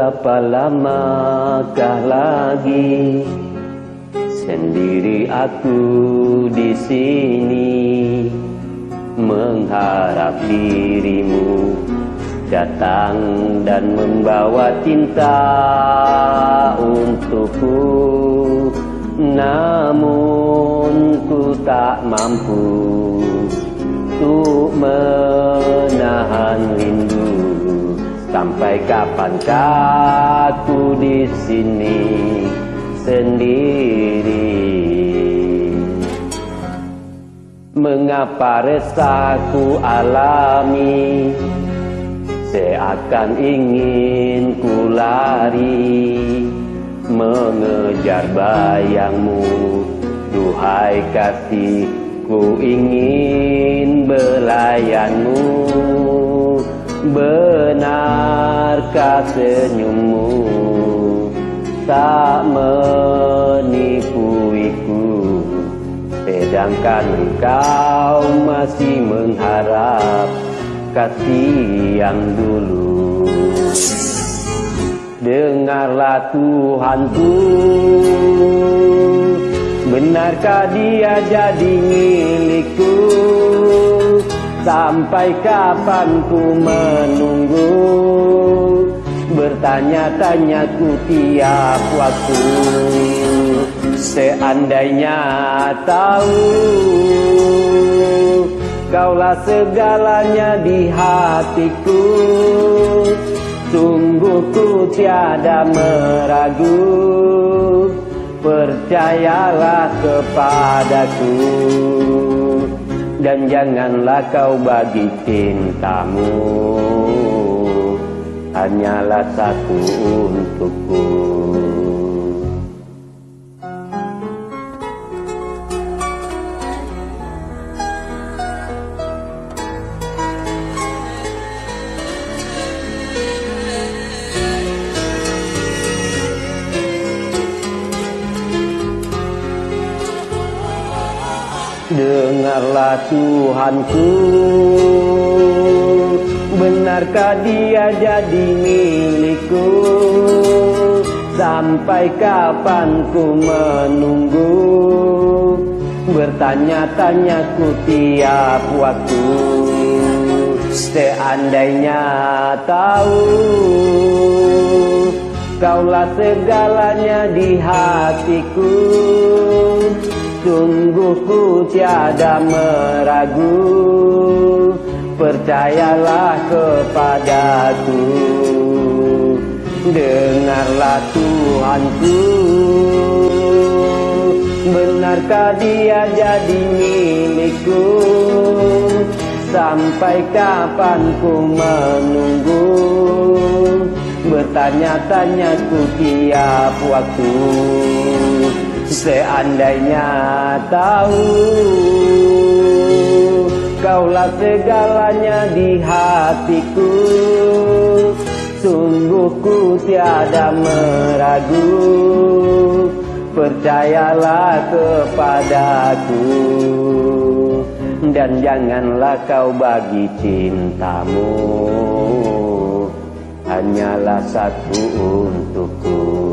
Berapa lamakah lagi sendiri aku di sini, mengharap dirimu datang dan membawa cinta untukku. Namun ku tak mampu untuk menahan rindu. Sampai kapankah aku di sini sendiri? Mengapa resahku alami, seakan ingin ku lari mengejar bayangmu. Duhai kasih, ku ingin belayanmu. Benarkah senyummu tak menipuiku, sedangkan engkau masih mengharap kasih yang dulu. Dengarlah Tuhanku, benarkah dia jadi milikku? Sampai kapan ku menunggu? Bertanya-tanya ku tiap waktu. Seandainya tahu kaulah segalanya di hatiku, sungguh ku tiada meragu. Percayalah kepadaku, dan janganlah kau bagi cintamu hanyalah satu untukku. Dengarlah Tuhanku, benarkah dia jadi milikku? Sampai kapan ku menunggu? Bertanya-tanya ku tiap waktu. Seandainya tahu kaulah segalanya di hatiku, sungguh ku tiada meragu. Percayalah kepadaku, dengarlah Tuhanku, benarkah dia jadi milikku? Sampai kapan ku menunggu? Bertanya-tanya ku tiap waktu. Seandainya tahu kaulah segalanya di hatiku, sungguh ku tiada meragu. Percayalah kepadaku, dan janganlah kau bagi cintamu hanyalah satu untukku.